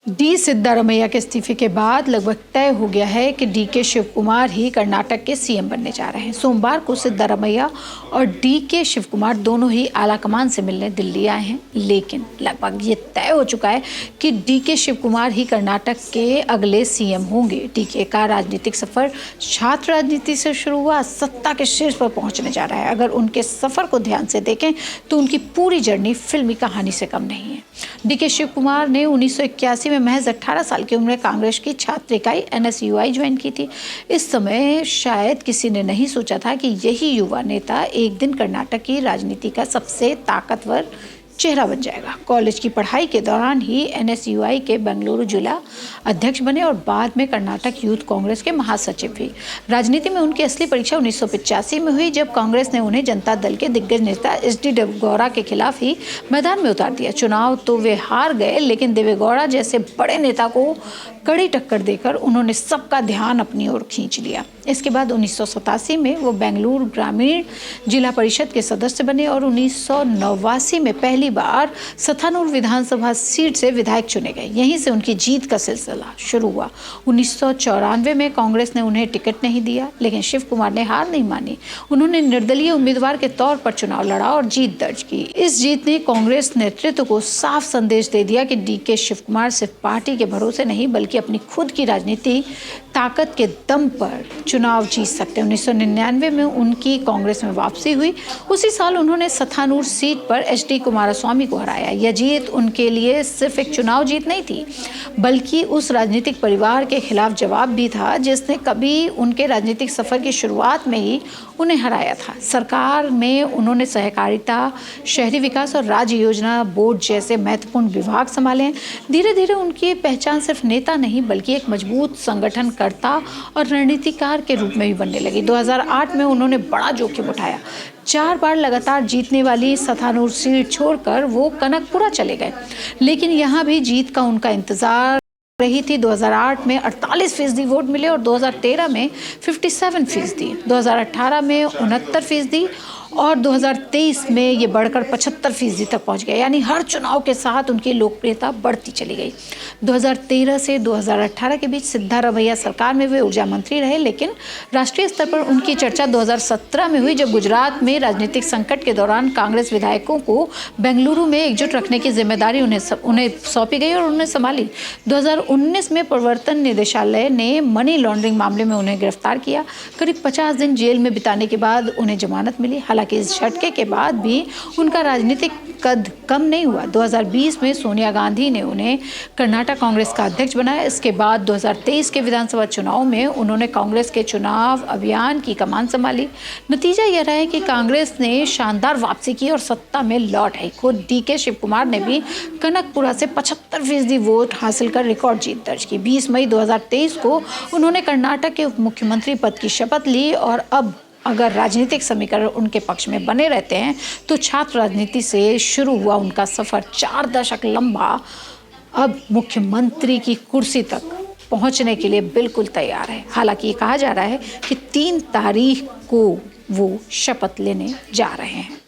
D Siddaramaiah के इस्तीफे के बाद लगभग तय हो गया है कि डी.के. शिवकुमार ही कर्नाटक के सीएम बनने जा रहे हैं। सोमवार को सिद्धारमैया और डी.के. शिवकुमार दोनों ही आलाकमान से मिलने दिल्ली आए हैं, लेकिन लगभग ये तय हो चुका है कि डी.के. शिवकुमार ही कर्नाटक के अगले सीएम होंगे। डी.के. का राजनीतिक सफर छात्र राजनीति से शुरू हुआ, सत्ता के शीर्ष पर पहुंचने जा रहा है। अगर उनके सफर को ध्यान से देखें तो उनकी पूरी जर्नी फिल्मी कहानी से कम नहीं है। डी.के. शिवकुमार ने 1981 में महज 18 साल की उम्र में कांग्रेस की छात्र इकाई NSUI ज्वाइन की थी। इस समय शायद किसी ने नहीं सोचा था कि यही युवा नेता एक दिन कर्नाटक की राजनीति का सबसे ताकतवर चेहरा बन जाएगा। कॉलेज की पढ़ाई के दौरान ही NSUI के बेंगलुरु जिला अध्यक्ष बने और बाद में कर्नाटक यूथ कांग्रेस के महासचिव भी। राजनीति में उनकी असली परीक्षा 1985 में हुई, जब कांग्रेस ने उन्हें जनता दल के दिग्गज नेता SD देवेगौड़ा के खिलाफ ही मैदान में उतार दिया। चुनाव तो वे हार गए, लेकिन देवेगौड़ा जैसे बड़े नेता को कड़ी टक्कर देकर उन्होंने सबका ध्यान अपनी ओर खींच लिया। इसके बाद 1987 में वो बेंगलुरु ग्रामीण जिला परिषद के सदस्य बने और 1989 में पहली बार सथानूर विधानसभा सीट से विधायक चुने गए। यहीं से उनकी जीत का सिलसिला शुरू हुआ। 1994 में कांग्रेस ने उन्हें टिकट नहीं दिया, लेकिन शिव कुमार ने हार नहीं मानी। उन्होंने निर्दलीय उम्मीदवार के तौर पर चुनाव लड़ा और जीत दर्ज की। इस जीत ने कांग्रेस नेतृत्व को साफ संदेश दे दिया कि डी.के. शिवकुमार सिर्फ पार्टी के भरोसे नहीं, बल्कि अपनी खुद की राजनीति ताकत के दम पर चुनाव जीत सकते हैं। 1999 में उनकी कांग्रेस में वापसी हुई। उसी साल उन्होंने सथानूर सीट पर HD कुमारस्वामी को हराया। यह जीत उनके लिए सिर्फ एक चुनाव जीत नहीं थी, बल्कि उस राजनीतिक परिवार के खिलाफ जवाब भी था जिसने कभी उनके राजनीतिक सफर की शुरुआत में ही उन्हें हराया था। सरकार में उन्होंने सहकारिता, शहरी विकास और राज्य योजना बोर्ड जैसे महत्वपूर्ण विभाग संभाले हैं। धीरे धीरे उनकी पहचान सिर्फ नेता नहीं, बल्कि एक मजबूत संगठनकर्ता और रणनीतिकार के रूप में भी बनने लगी। 2008 में उन्होंने बड़ा जोखिम उठाया। 4 बार लगातार जीतने वाली सथानूर सीट छोड़कर वो कनकपुरा चले गए, लेकिन यहाँ भी जीत का उनका इंतजार रही थी। 2008 में 48% वोट मिले और 2013 में 57%, 2018 में 69% और 2023 में ये बढ़कर 75% तक पहुंच गया। यानी हर चुनाव के साथ उनकी लोकप्रियता बढ़ती चली गई। 2013 से 2018 के बीच सिद्धारमैया सरकार में वे ऊर्जा मंत्री रहे, लेकिन राष्ट्रीय स्तर पर उनकी चर्चा 2017 में हुई, जब गुजरात में राजनीतिक संकट के दौरान कांग्रेस विधायकों को बेंगलुरु में एकजुट रखने की जिम्मेदारी उन्हें सौंपी गई और उन्हें संभाली। 2019 में प्रवर्तन निदेशालय ने मनी लॉन्ड्रिंग मामले में उन्हें गिरफ्तार किया। करीब 50 दिन जेल में बिताने के बाद उन्हें जमानत मिली। हालांकि इस झटके के बाद भी उनका राजनीतिक कद कम नहीं हुआ। 2020 में सोनिया गांधी ने उन्हें कर्नाटक कांग्रेस का अध्यक्ष बनाया। इसके बाद 2023 के विधानसभा चुनाव में उन्होंने कांग्रेस के चुनाव अभियान की कमान संभाली। नतीजा यह रहा है कि कांग्रेस ने शानदार वापसी की और सत्ता में लौट आई। खुद डी.के. शिवकुमार ने भी कनकपुरा से 75% वोट हासिल कर रिकॉर्ड जीत दर्ज की। 20 मई 2023 को उन्होंने कर्नाटक के उप मुख्यमंत्री पद की शपथ ली और अब अगर राजनीतिक समीकरण उनके पक्ष में बने रहते हैं तो छात्र राजनीति से शुरू हुआ उनका सफर 4 दशक लंबा अब मुख्यमंत्री की कुर्सी तक पहुंचने के लिए बिल्कुल तैयार है। हालांकि ये कहा जा रहा है कि 3 तारीख को वो शपथ लेने जा रहे हैं।